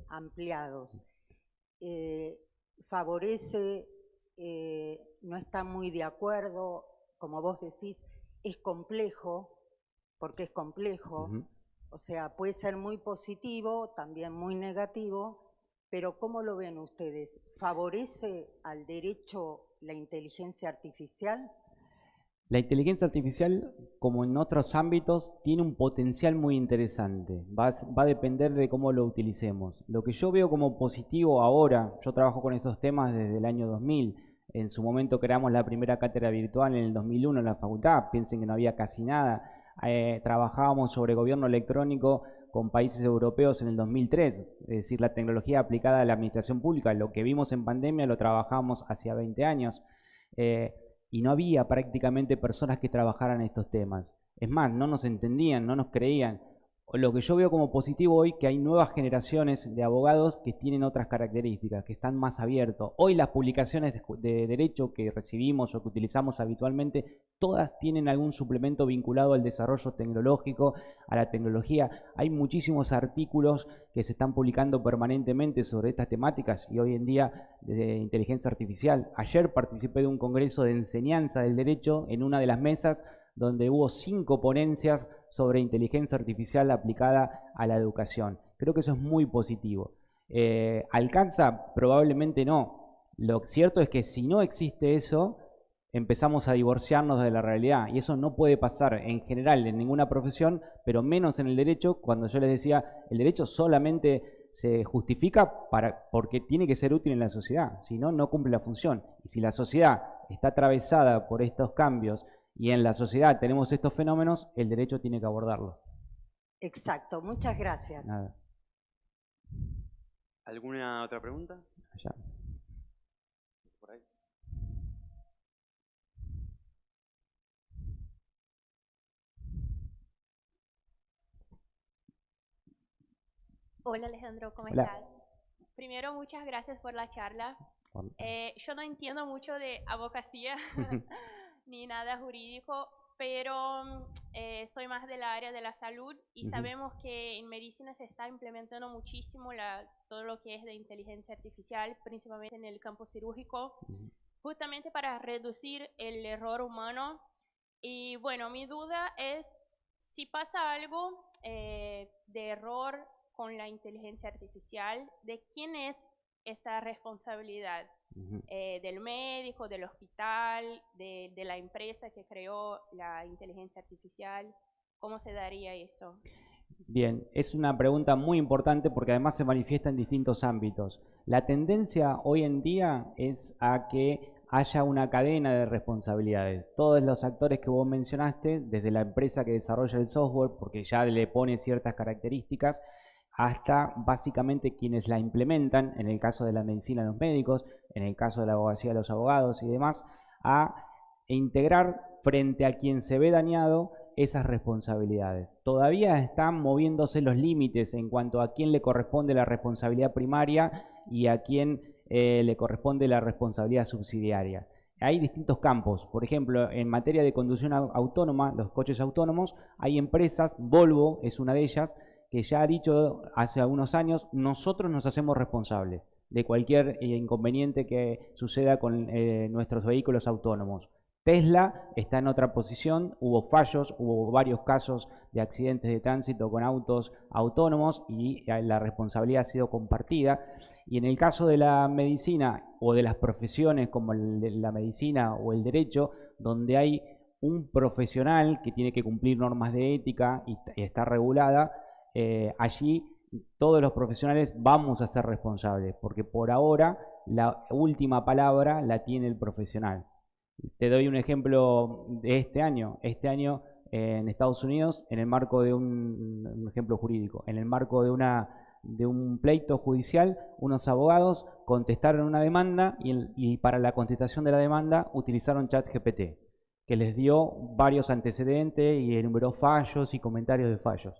ampliados. Favorece, no está muy de acuerdo, como vos decís, es complejo, porque es complejo, o sea, puede ser muy positivo, también muy negativo, pero ¿cómo lo ven ustedes? ¿Favorece al derecho la inteligencia artificial? La inteligencia artificial, como en otros ámbitos, tiene un potencial muy interesante. Va a depender de cómo lo utilicemos. Lo que yo veo como positivo ahora, yo trabajo con estos temas desde el año 2000. En su momento creamos la primera cátedra virtual en el 2001 en la facultad. Piensen que no había casi nada. Trabajábamos sobre gobierno electrónico con países europeos en el 2003. Es decir, la tecnología aplicada a la administración pública. Lo que vimos en pandemia lo trabajamos hacia 20 años. Y no había prácticamente personas que trabajaran estos temas. Es más, no nos entendían, no nos creían. Lo que yo veo como positivo hoy, que hay nuevas generaciones de abogados que tienen otras características, que están más abiertos. Hoy las publicaciones de derecho que recibimos o que utilizamos habitualmente, todas tienen algún suplemento vinculado al desarrollo tecnológico, a la tecnología. Hay muchísimos artículos que se están publicando permanentemente sobre estas temáticas y hoy en día de inteligencia artificial. Ayer participé de un congreso de enseñanza del derecho en una de las mesas donde hubo 5 ponencias sobre inteligencia artificial aplicada a la educación. Creo que eso es muy positivo. ¿Alcanza? Probablemente no. Lo cierto es que si no existe eso, empezamos a divorciarnos de la realidad y eso no puede pasar en general en ninguna profesión, pero menos en el derecho. Cuando yo les decía, el derecho solamente se justifica porque tiene que ser útil en la sociedad, si no, no cumple la función. Y si la sociedad está atravesada por estos cambios y en la sociedad tenemos estos fenómenos, el derecho tiene que abordarlo. Exacto, muchas gracias. Nada. ¿Alguna otra pregunta? Allá. Por ahí. Hola Alejandro, ¿cómo Hola. estás? Primero, muchas gracias por la charla. Yo no entiendo mucho de abogacía ni nada jurídico, pero soy más del área de la salud y sabemos que en medicina se está implementando muchísimo todo lo que es de inteligencia artificial, principalmente en el campo cirúrgico, justamente para reducir el error humano. Y bueno, mi duda es si pasa algo de error con la inteligencia artificial, ¿de quién es esta responsabilidad? ¿Del médico, del hospital, de la empresa que creó la inteligencia artificial? ¿Cómo se daría eso? Bien, es una pregunta muy importante porque además se manifiesta en distintos ámbitos. La tendencia hoy en día es a que haya una cadena de responsabilidades. Todos los actores que vos mencionaste, desde la empresa que desarrolla el software, porque ya le pone ciertas características, hasta básicamente quienes la implementan, en el caso de la medicina los médicos, en el caso de la abogacía los abogados y demás, a integrar frente a quien se ve dañado esas responsabilidades. Todavía están moviéndose los límites en cuanto a quién le corresponde la responsabilidad primaria y a quién le corresponde la responsabilidad subsidiaria. Hay distintos campos. Por ejemplo, en materia de conducción autónoma, los coches autónomos, hay empresas, Volvo es una de ellas, que ya ha dicho hace algunos años, nosotros nos hacemos responsables de cualquier inconveniente que suceda con nuestros vehículos autónomos. Tesla está en otra posición, hubo fallos, hubo varios casos de accidentes de tránsito con autos autónomos y la responsabilidad ha sido compartida. Y en el caso de la medicina o de las profesiones como la medicina o el derecho, donde hay un profesional que tiene que cumplir normas de ética y está regulada, allí todos los profesionales vamos a ser responsables, porque por ahora la última palabra la tiene el profesional. Te doy un ejemplo de este año. Este año en Estados Unidos, en el marco de un ejemplo jurídico, en el marco de un pleito judicial, unos abogados contestaron una demanda y para la contestación de la demanda utilizaron ChatGPT, que les dio varios antecedentes y enumeró fallos y comentarios de fallos.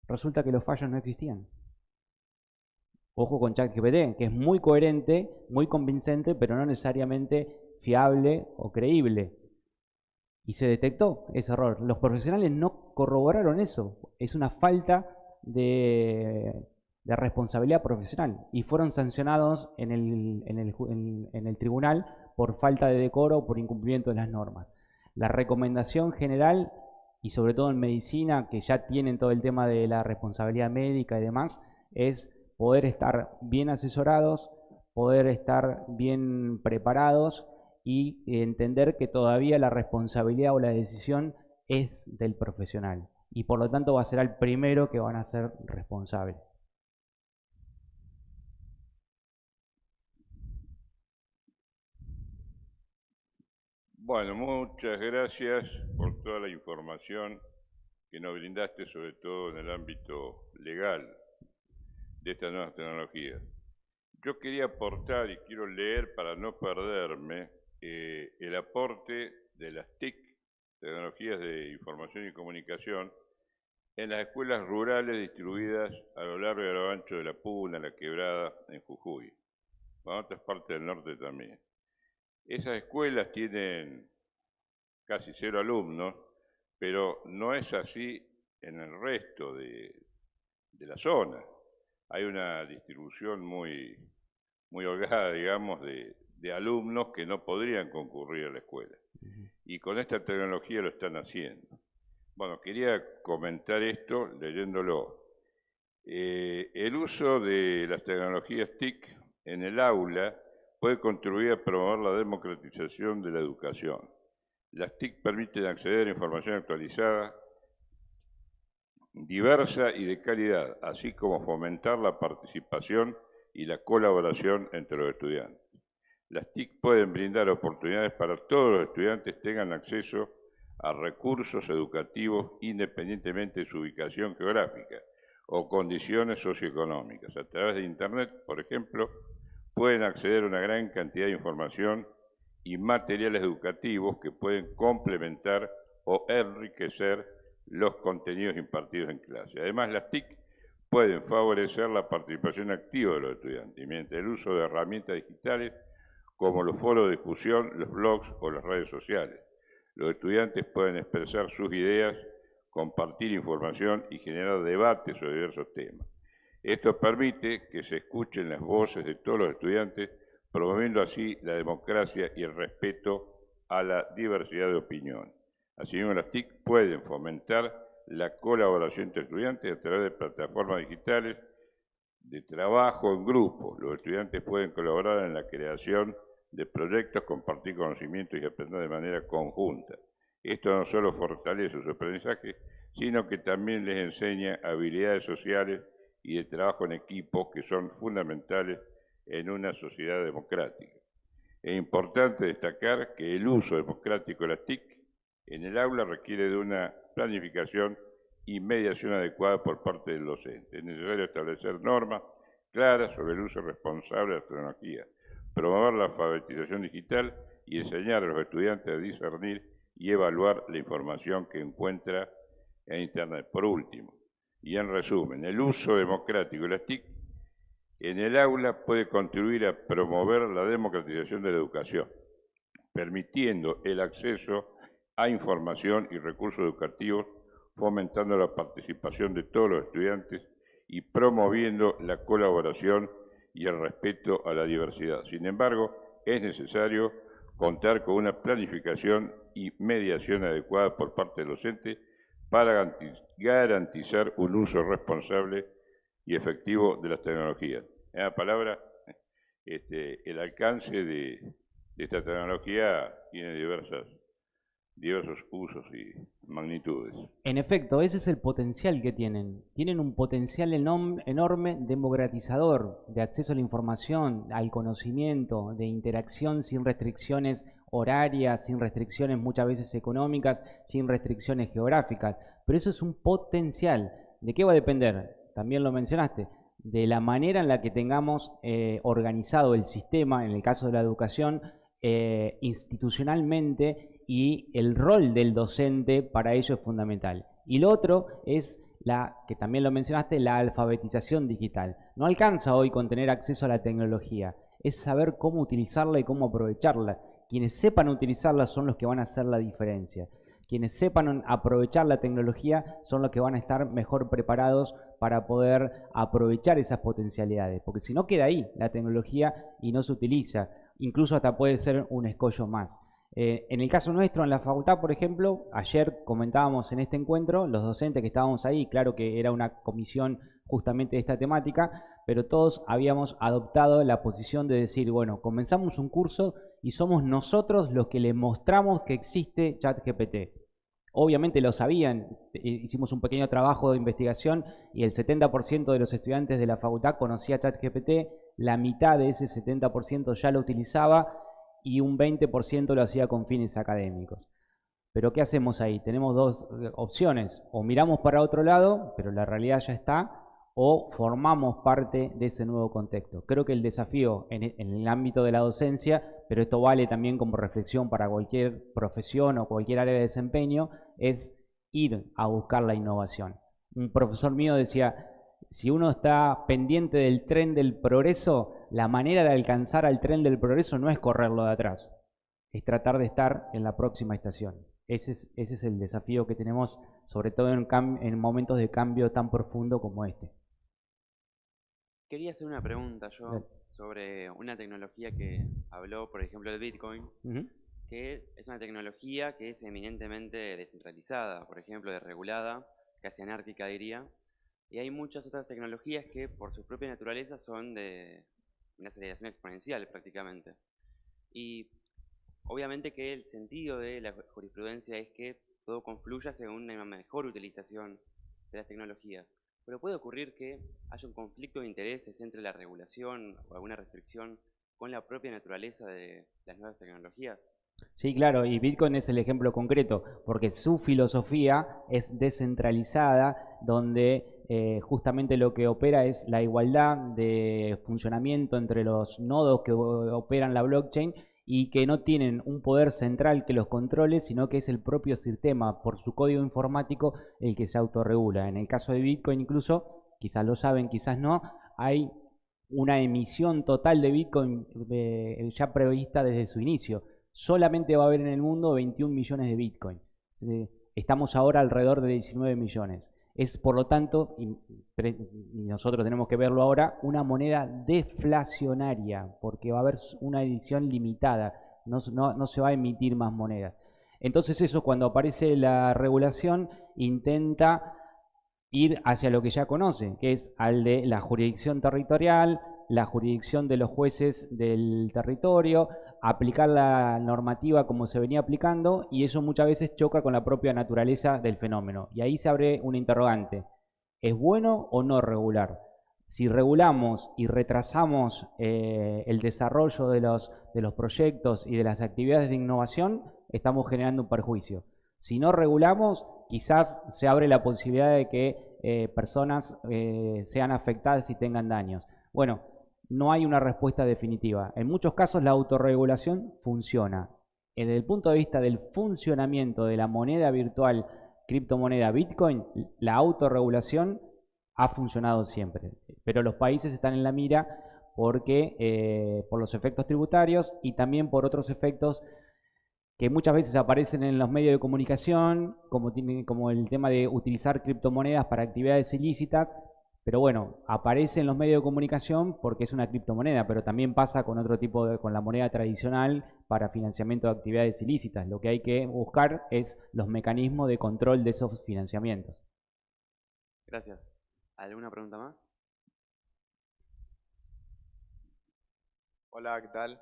Resulta que los fallos no existían. Ojo con ChatGPT, que es muy coherente, muy convincente, pero no necesariamente fiable o creíble. Y se detectó ese error. Los profesionales no corroboraron eso. Es una falta de responsabilidad profesional. Y fueron sancionados en el tribunal por falta de decoro o por incumplimiento de las normas. La recomendación general, y sobre todo en medicina, que ya tienen todo el tema de la responsabilidad médica y demás, es poder estar bien asesorados, poder estar bien preparados y entender que todavía la responsabilidad o la decisión es del profesional y por lo tanto va a ser el primero que van a ser responsables. Bueno, muchas gracias por toda la información que nos brindaste, sobre todo en el ámbito legal de estas nuevas tecnologías. Yo quería aportar y quiero leer para no perderme el aporte de las TIC, Tecnologías de Información y Comunicación, en las escuelas rurales distribuidas a lo largo y a lo ancho de La Puna, La Quebrada, en Jujuy, en otras partes del norte también. Esas escuelas tienen casi 0 alumnos, pero no es así en el resto de la zona. Hay una distribución muy holgada, digamos, de alumnos que no podrían concurrir a la escuela. Y con esta tecnología lo están haciendo. Bueno, quería comentar esto leyéndolo. El uso de las tecnologías TIC en el aula puede contribuir a promover la democratización de la educación. Las TIC permiten acceder a información actualizada, diversa y de calidad, así como fomentar la participación y la colaboración entre los estudiantes. Las TIC pueden brindar oportunidades para que todos los estudiantes tengan acceso a recursos educativos independientemente de su ubicación geográfica o condiciones socioeconómicas. A través de Internet, por ejemplo, pueden acceder a una gran cantidad de información y materiales educativos que pueden complementar o enriquecer los contenidos impartidos en clase. Además, las TIC pueden favorecer la participación activa de los estudiantes mediante el uso de herramientas digitales como los foros de discusión, los blogs o las redes sociales. Los estudiantes pueden expresar sus ideas, compartir información y generar debates sobre diversos temas. Esto permite que se escuchen las voces de todos los estudiantes, promoviendo así la democracia y el respeto a la diversidad de opinión. Asimismo, las TIC pueden fomentar la colaboración entre estudiantes a través de plataformas digitales de trabajo en grupo. Los estudiantes pueden colaborar en la creación de proyectos, compartir conocimientos y aprender de manera conjunta. Esto no solo fortalece su aprendizaje, sino que también les enseña habilidades sociales y de trabajo en equipo que son fundamentales en una sociedad democrática. Es importante destacar que el uso democrático de las TIC en el aula requiere de una planificación y mediación adecuada por parte del docente. Es necesario establecer normas claras sobre el uso responsable de la tecnología, promover la alfabetización digital y enseñar a los estudiantes a discernir y evaluar la información que encuentra en Internet. Por último, y en resumen, el uso democrático de las TIC en el aula puede contribuir a promover la democratización de la educación, permitiendo el acceso a información y recursos educativos, fomentando la participación de todos los estudiantes y promoviendo la colaboración y el respeto a la diversidad. Sin embargo, es necesario contar con una planificación y mediación adecuada por parte del docente para garantizar un uso responsable y efectivo de las tecnologías. En la palabra, el alcance de esta tecnología tiene diversas diversos usos y magnitudes. En efecto, ese es el potencial que tienen. Tienen un potencial enorme democratizador, de acceso a la información, al conocimiento, de interacción sin restricciones horarias, sin restricciones muchas veces económicas, sin restricciones geográficas. Pero eso es un potencial. ¿De qué va a depender? También lo mencionaste. De la manera en la que tengamos organizado el sistema, en el caso de la educación, institucionalmente, y el rol del docente para ello es fundamental. Y lo otro es que también lo mencionaste, la alfabetización digital. No alcanza hoy con tener acceso a la tecnología, es saber cómo utilizarla y cómo aprovecharla. Quienes sepan utilizarla son los que van a hacer la diferencia. Quienes sepan aprovechar la tecnología son los que van a estar mejor preparados para poder aprovechar esas potencialidades, porque si no queda ahí la tecnología y no se utiliza, incluso hasta puede ser un escollo más. En el caso nuestro, en la facultad, por ejemplo, ayer comentábamos en este encuentro, los docentes que estábamos ahí, claro que era una comisión justamente de esta temática, pero todos habíamos adoptado la posición de decir, bueno, comenzamos un curso y somos nosotros los que les mostramos que existe ChatGPT. Obviamente lo sabían, hicimos un pequeño trabajo de investigación y el 70% de los estudiantes de la facultad conocía ChatGPT, la mitad de ese 70% ya lo utilizaba y un 20% lo hacía con fines académicos. Pero ¿qué hacemos ahí? Tenemos dos opciones, o miramos para otro lado, pero la realidad ya está, o formamos parte de ese nuevo contexto. Creo que el desafío en el ámbito de la docencia, pero esto vale también como reflexión para cualquier profesión o cualquier área de desempeño, es ir a buscar la innovación. Un profesor mío decía, si uno está pendiente del tren del progreso, la manera de alcanzar al tren del progreso no es correrlo de atrás, es tratar de estar en la próxima estación. Ese es el desafío que tenemos, sobre todo en momentos de cambio tan profundo como este. Quería hacer una pregunta yo sobre una tecnología que habló, por ejemplo, el Bitcoin, que es una tecnología que es eminentemente descentralizada, por ejemplo, desregulada, casi anárquica diría, y hay muchas otras tecnologías que por su propia naturaleza son de una aceleración exponencial prácticamente. Y obviamente que el sentido de la jurisprudencia es que todo confluya según una mejor utilización de las tecnologías. Pero puede ocurrir que haya un conflicto de intereses entre la regulación o alguna restricción con la propia naturaleza de las nuevas tecnologías. Sí, claro, y Bitcoin es el ejemplo concreto, porque su filosofía es descentralizada, donde justamente lo que opera es la igualdad de funcionamiento entre los nodos que operan la blockchain y que no tienen un poder central que los controle, sino que es el propio sistema, por su código informático, el que se autorregula. En el caso de Bitcoin incluso, quizás lo saben, quizás no, hay una emisión total de Bitcoin ya prevista desde su inicio. Solamente va a haber en el mundo 21 millones de Bitcoin. Estamos ahora alrededor de 19 millones. Es, por lo tanto, y nosotros tenemos que verlo ahora, una moneda deflacionaria, porque va a haber una edición limitada, no se va a emitir más monedas. Entonces eso, cuando aparece la regulación, intenta ir hacia lo que ya conoce, que es al de la jurisdicción territorial, la jurisdicción de los jueces del territorio, aplicar la normativa como se venía aplicando, y eso muchas veces choca con la propia naturaleza del fenómeno. Y ahí se abre un interrogante. ¿Es bueno o no regular? Si regulamos y retrasamos el desarrollo de los proyectos y de las actividades de innovación, estamos generando un perjuicio. Si no regulamos, quizás se abre la posibilidad de que personas sean afectadas y tengan daños. Bueno, no hay una respuesta definitiva. En muchos casos la autorregulación funciona. Desde el punto de vista del funcionamiento de la moneda virtual, criptomoneda Bitcoin, la autorregulación ha funcionado siempre. Pero los países están en la mira porque por los efectos tributarios y también por otros efectos que muchas veces aparecen en los medios de comunicación, como el tema de utilizar criptomonedas para actividades ilícitas. Pero bueno, aparece en los medios de comunicación porque es una criptomoneda, pero también pasa con otro tipo con la moneda tradicional para financiamiento de actividades ilícitas. Lo que hay que buscar es los mecanismos de control de esos financiamientos. Gracias. ¿Alguna pregunta más? Hola, ¿qué tal?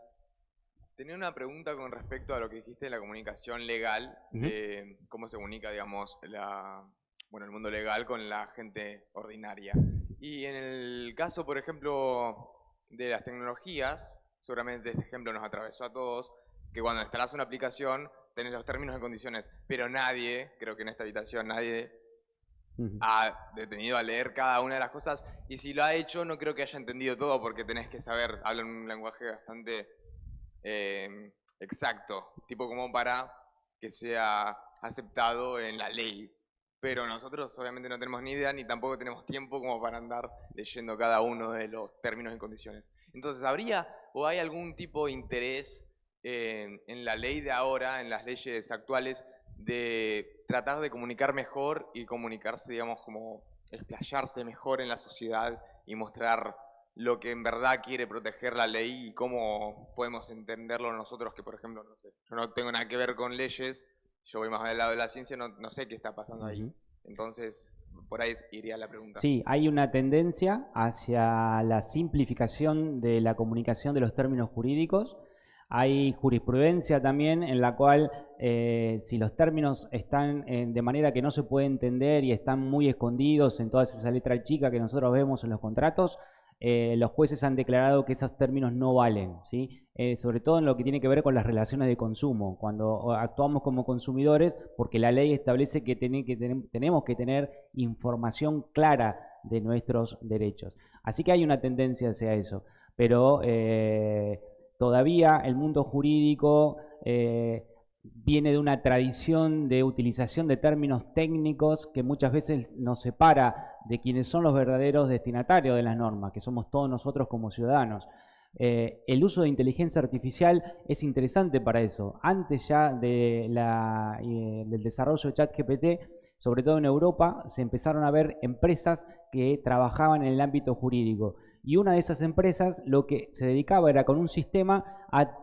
Tenía una pregunta con respecto a lo que dijiste de la comunicación legal, de cómo se comunica, digamos, el mundo legal con la gente ordinaria. Y en el caso, por ejemplo, de las tecnologías, seguramente este ejemplo nos atravesó a todos, que cuando instalas una aplicación tenés los términos y condiciones, pero nadie, creo que en esta habitación nadie ha detenido a leer cada una de las cosas, y si lo ha hecho no creo que haya entendido todo, porque tenés que saber, hablan un lenguaje bastante exacto, tipo como para que sea aceptado en la ley. Pero nosotros obviamente no tenemos ni idea, ni tampoco tenemos tiempo como para andar leyendo cada uno de los términos y condiciones. Entonces, ¿habría o hay algún tipo de interés en la ley de ahora, en las leyes actuales, de tratar de comunicar mejor y comunicarse, digamos, como explayarse mejor en la sociedad y mostrar lo que en verdad quiere proteger la ley y cómo podemos entenderlo nosotros, que por ejemplo, no sé, yo no tengo nada que ver con leyes, yo voy más del lado de la ciencia, no sé qué está pasando ahí. Entonces, por ahí iría la pregunta. Sí, hay una tendencia hacia la simplificación de la comunicación de los términos jurídicos. Hay jurisprudencia también en la cual si los términos están de manera que no se puede entender y están muy escondidos en toda esa letra chica que nosotros vemos en los contratos, los jueces han declarado que esos términos no valen, ¿sí? Sobre todo en lo que tiene que ver con las relaciones de consumo, cuando actuamos como consumidores, porque la ley establece que tenemos que tener información clara de nuestros derechos. Así que hay una tendencia hacia eso, pero todavía el mundo jurídico viene de una tradición de utilización de términos técnicos que muchas veces nos separa de quienes son los verdaderos destinatarios de las normas, que somos todos nosotros como ciudadanos. El uso de inteligencia artificial es interesante para eso. Antes ya del desarrollo de ChatGPT, sobre todo en Europa, se empezaron a ver empresas que trabajaban en el ámbito jurídico. Y una de esas empresas lo que se dedicaba era con un sistema a,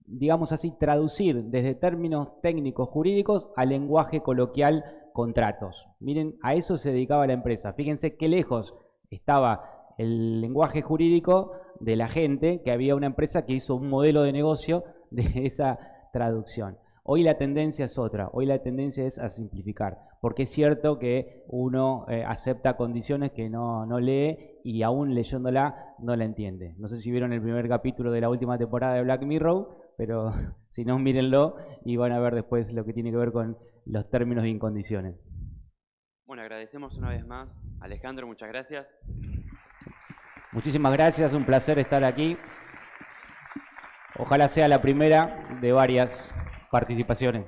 digamos así, traducir desde términos técnicos jurídicos al lenguaje coloquial contratos. Miren, a eso se dedicaba la empresa. Fíjense qué lejos estaba el lenguaje jurídico de la gente, que había una empresa que hizo un modelo de negocio de esa traducción. Hoy la tendencia es otra, hoy la tendencia es a simplificar, porque es cierto que uno acepta condiciones que no lee y aún leyéndola no la entiende. No sé si vieron el primer capítulo de la última temporada de Black Mirror, pero si no, mírenlo y van a ver después lo que tiene que ver con los términos y condiciones. Bueno, agradecemos una vez más. Alejandro, muchas gracias. Muchísimas gracias, un placer estar aquí. Ojalá sea la primera de varias participaciones.